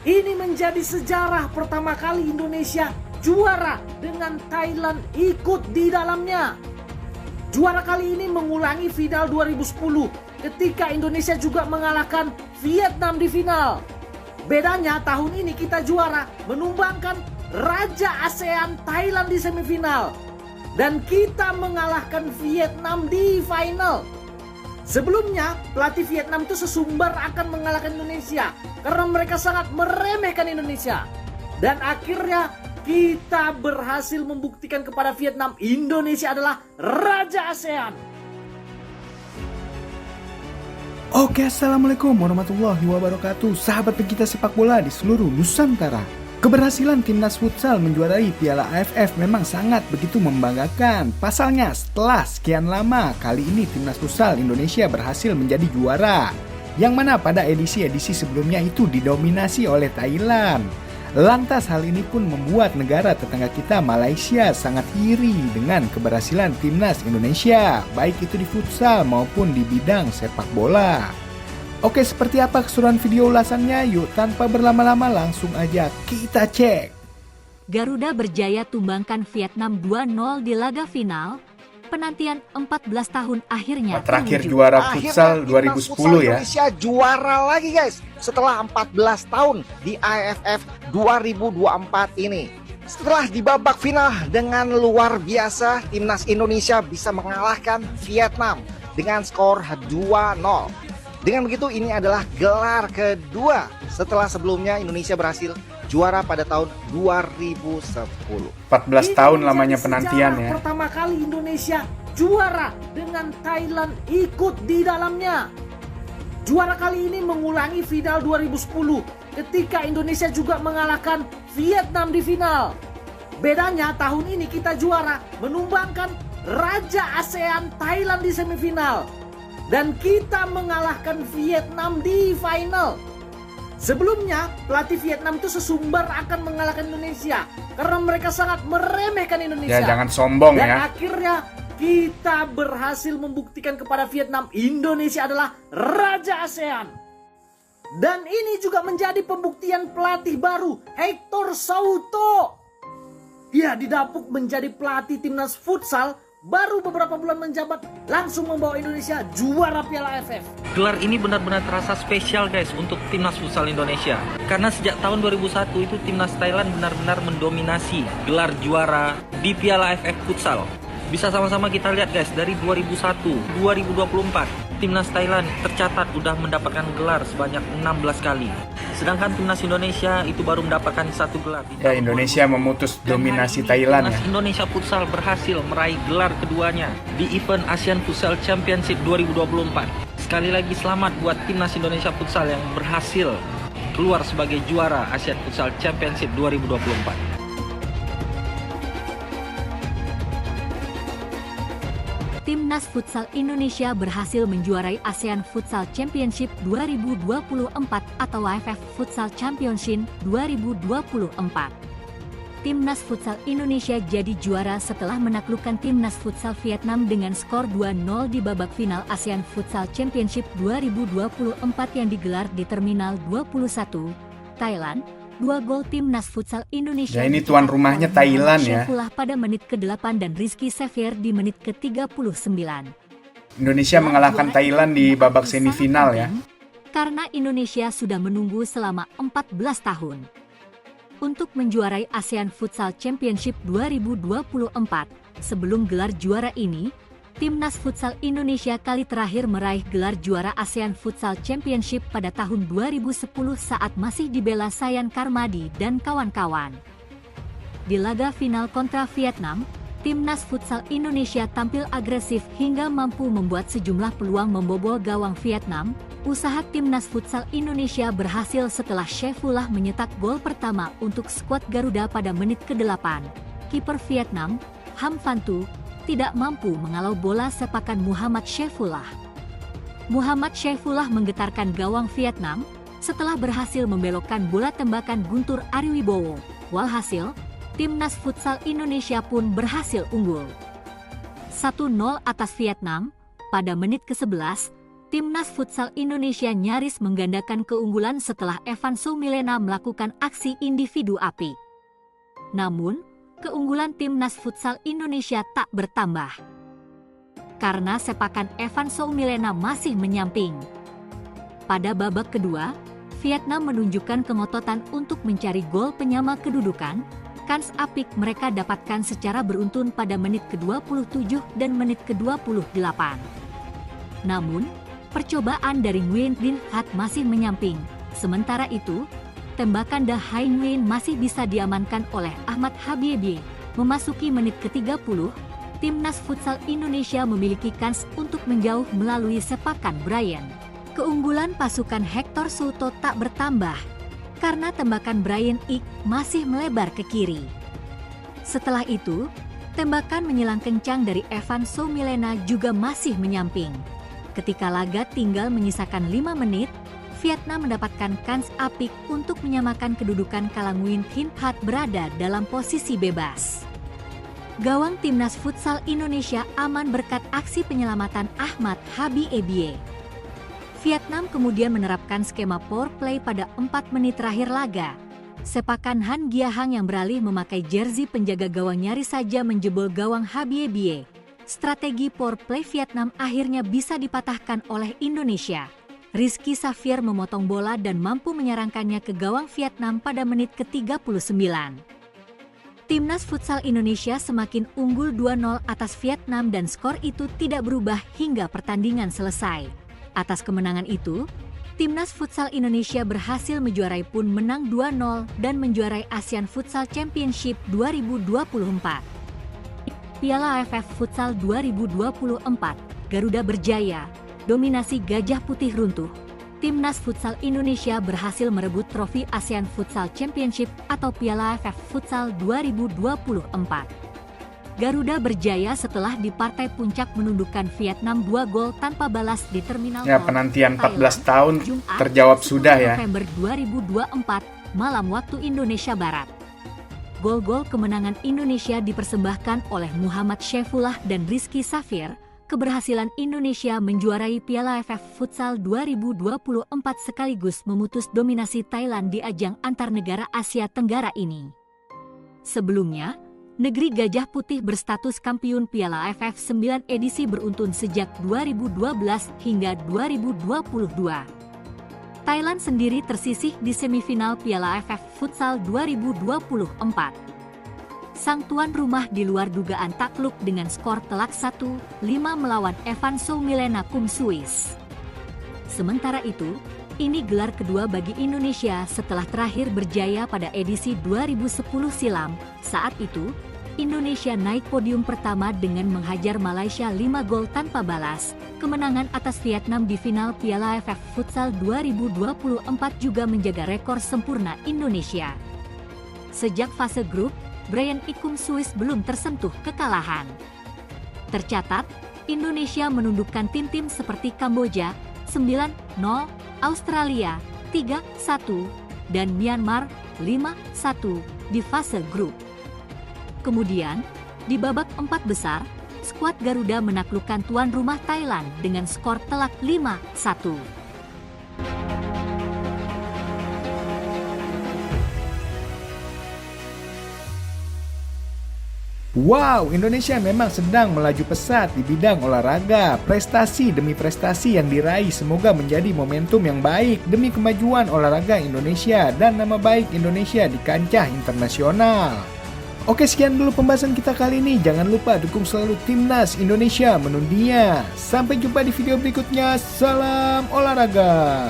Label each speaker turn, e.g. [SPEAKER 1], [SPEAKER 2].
[SPEAKER 1] Ini menjadi sejarah pertama kali Indonesia juara dengan Thailand ikut di dalamnya. Juara kali ini mengulangi final 2010 ketika Indonesia juga mengalahkan Vietnam di final. Bedanya tahun ini kita juara menumbangkan Raja ASEAN Thailand di semifinal. Dan kita mengalahkan Vietnam di final. Sebelumnya, pelatih Vietnam itu sesumbar akan mengalahkan Indonesia karena mereka sangat meremehkan Indonesia. Dan akhirnya kita berhasil membuktikan kepada Vietnam Indonesia adalah Raja ASEAN.
[SPEAKER 2] Oke, assalamualaikum warahmatullahi wabarakatuh. Sahabat pecinta sepak bola di seluruh Nusantara. Keberhasilan timnas futsal menjuarai Piala AFF memang sangat begitu membanggakan. Pasalnya setelah sekian lama, kali ini timnas futsal Indonesia berhasil menjadi juara. Yang mana pada edisi-edisi sebelumnya itu didominasi oleh Thailand. Lantas hal ini pun membuat negara tetangga kita Malaysia sangat iri dengan keberhasilan timnas Indonesia, baik itu di futsal maupun di bidang sepak bola. Oke, seperti apa keseruan video ulasannya? Yuk tanpa berlama-lama langsung aja kita cek.
[SPEAKER 3] Garuda berjaya tumbangkan Vietnam 2-0 di laga final. Penantian 14 tahun akhirnya
[SPEAKER 2] terakhir juara futsal 2010 ya.
[SPEAKER 4] Indonesia juara lagi guys setelah 14 tahun di AFF 2024 ini. Setelah di babak final dengan luar biasa, timnas Indonesia bisa mengalahkan Vietnam dengan skor 2-0. Dengan begitu ini adalah gelar kedua setelah sebelumnya Indonesia berhasil juara pada tahun 2010.
[SPEAKER 2] 14 tahun lamanya penantian ya.
[SPEAKER 1] Pertama kali Indonesia juara dengan Thailand ikut di dalamnya. Juara kali ini mengulangi final 2010 ketika Indonesia juga mengalahkan Vietnam di final. Bedanya tahun ini kita juara menumbangkan Raja ASEAN Thailand di semifinal. Dan kita mengalahkan Vietnam di final. Sebelumnya, pelatih Vietnam itu sesumbar akan mengalahkan Indonesia karena mereka sangat meremehkan Indonesia.
[SPEAKER 2] Ya, jangan sombong
[SPEAKER 1] dan
[SPEAKER 2] ya.
[SPEAKER 1] Dan akhirnya kita berhasil membuktikan kepada Vietnam Indonesia adalah Raja ASEAN. Dan ini juga menjadi pembuktian pelatih baru, Hector Souto. Ia didapuk menjadi pelatih timnas futsal. Baru beberapa bulan menjabat langsung membawa Indonesia juara Piala AFF.
[SPEAKER 5] Gelar ini benar-benar terasa spesial guys untuk timnas futsal Indonesia. Karena sejak tahun 2001 itu timnas Thailand benar-benar mendominasi gelar juara di Piala AFF futsal. Bisa sama-sama kita lihat guys, dari 2001, 2024 timnas Thailand tercatat udah mendapatkan gelar sebanyak 16 kali. Sedangkan timnas Indonesia itu baru mendapatkan satu gelar.
[SPEAKER 2] Ya, Indonesia memutus dominasi Thailand
[SPEAKER 5] timnas
[SPEAKER 2] ya.
[SPEAKER 5] Indonesia futsal berhasil meraih gelar keduanya di event Asian Futsal Championship 2024. Sekali lagi selamat buat timnas Indonesia futsal yang berhasil keluar sebagai juara Asian Futsal Championship 2024.
[SPEAKER 3] Timnas Futsal Indonesia berhasil menjuarai ASEAN Futsal Championship 2024 atau AFF Futsal Championship 2024. Timnas Futsal Indonesia jadi juara setelah menaklukkan Timnas Futsal Vietnam dengan skor 2-0 di babak final ASEAN Futsal Championship 2024 yang digelar di Terminal 21, Thailand. 2 gol Timnas Futsal Indonesia.
[SPEAKER 2] Ya, ini tuan rumahnya Thailand ya.
[SPEAKER 3] Syafullah pada menit ke-8 dan Rizky Xavier di menit ke-39.
[SPEAKER 2] Indonesia mengalahkan Thailand di babak semifinal ya.
[SPEAKER 3] Karena Indonesia sudah menunggu selama 14 tahun untuk menjuarai ASEAN Futsal Championship 2024. Sebelum gelar juara ini, Timnas Futsal Indonesia kali terakhir meraih gelar juara ASEAN Futsal Championship pada tahun 2010 saat masih dibela Sayan Karmadi dan kawan-kawan. Di laga final kontra Vietnam, Timnas Futsal Indonesia tampil agresif hingga mampu membuat sejumlah peluang membobol gawang Vietnam. Usaha Timnas Futsal Indonesia berhasil setelah Syafullah menyetak gol pertama untuk skuad Garuda pada menit ke-8. Kiper Vietnam, Ham Van Tu, tidak mampu mengalau bola sepakan Muhammad Syafullah. Muhammad Syafullah menggetarkan gawang Vietnam setelah berhasil membelokkan bola tembakan Guntur Ariwibowo. Walhasil, Timnas Futsal Indonesia pun berhasil unggul 1-0 atas Vietnam. Pada menit ke-11, Timnas Futsal Indonesia nyaris menggandakan keunggulan setelah Evan Soumilena melakukan aksi individu apik. Namun, keunggulan Timnas Futsal Indonesia tak bertambah. Karena sepakan Evan Soumilena masih menyamping. Pada babak kedua, Vietnam menunjukkan kengototan untuk mencari gol penyama kedudukan. Kans apik mereka dapatkan secara beruntun pada menit ke-27 dan menit ke-28. Namun, percobaan dari Nguyen Dinh Hat masih menyamping. Sementara itu, tembakan Da Hai Nguyen masih bisa diamankan oleh Ahmad Habibie. Memasuki menit ke-30, Timnas Futsal Indonesia memiliki kans untuk menjauh melalui sepakan Brian. Keunggulan pasukan Hector Souto tak bertambah, karena tembakan Brian Ik masih melebar ke kiri. Setelah itu, tembakan menyilang kencang dari Evan Soumilena juga masih menyamping. Ketika laga tinggal menyisakan 5 menit, Vietnam mendapatkan kans apik untuk menyamakan kedudukan kala Nguyen Dinh Hat berada dalam posisi bebas. Gawang Timnas Futsal Indonesia aman berkat aksi penyelamatan Ahmad Habibie. Vietnam kemudian menerapkan skema power play pada 4 menit terakhir laga. Sepakan Han Gia Hang yang beralih memakai jersey penjaga gawang nyaris saja menjebol gawang Habibie. Strategi power play Vietnam akhirnya bisa dipatahkan oleh Indonesia. Rizky Xavier memotong bola dan mampu menyerangkannya ke gawang Vietnam pada menit ke-39. Timnas Futsal Indonesia semakin unggul 2-0 atas Vietnam dan skor itu tidak berubah hingga pertandingan selesai. Atas kemenangan itu, Timnas Futsal Indonesia berhasil menjuarai PUN menang 2-0 dan menjuarai ASEAN Futsal Championship 2024. Piala AFF Futsal 2024, Garuda berjaya, dominasi Gajah Putih runtuh. Timnas Futsal Indonesia berhasil merebut trofi ASEAN Futsal Championship atau Piala AFF Futsal 2024. Garuda berjaya setelah di partai puncak menundukkan Vietnam 2 gol tanpa balas di Terminal
[SPEAKER 2] Ya, penantian 14 tahun
[SPEAKER 3] Jumat,
[SPEAKER 2] terjawab sudah ya.
[SPEAKER 3] November 2024, malam waktu Indonesia Barat. Gol-gol kemenangan Indonesia dipersembahkan oleh Muhammad Syaifullah dan Rizky Xavier. Keberhasilan Indonesia menjuarai Piala AFF Futsal 2024 sekaligus memutus dominasi Thailand di ajang antar negara Asia Tenggara ini. Sebelumnya, negeri Gajah Putih berstatus kampiun Piala AFF 9 edisi beruntun sejak 2012 hingga 2022. Thailand sendiri tersisih di semifinal Piala AFF Futsal 2024. Sang tuan rumah di luar dugaan takluk dengan skor telak 1-5 melawan Evan Soumilena Swiss. Sementara itu, ini gelar kedua bagi Indonesia setelah terakhir berjaya pada edisi 2010 silam. Saat itu, Indonesia naik podium pertama dengan menghajar Malaysia 5 gol tanpa balas. Kemenangan atas Vietnam di final Piala AFF Futsal 2024 juga menjaga rekor sempurna Indonesia. Sejak fase grup, Brian Ik Swiss belum tersentuh kekalahan. Tercatat, Indonesia menundukkan tim-tim seperti Kamboja 9-0, Australia 3-1, dan Myanmar 5-1 di fase grup. Kemudian, di babak 4 besar, skuad Garuda menaklukkan tuan rumah Thailand dengan skor telak 5-1.
[SPEAKER 2] Wow, Indonesia memang sedang melaju pesat di bidang olahraga. Prestasi demi prestasi yang diraih semoga menjadi momentum yang baik demi kemajuan olahraga Indonesia dan nama baik Indonesia di kancah internasional. Oke, sekian dulu pembahasan kita kali ini. Jangan lupa dukung selalu Timnas Indonesia mendunia. Sampai jumpa di video berikutnya. Salam olahraga.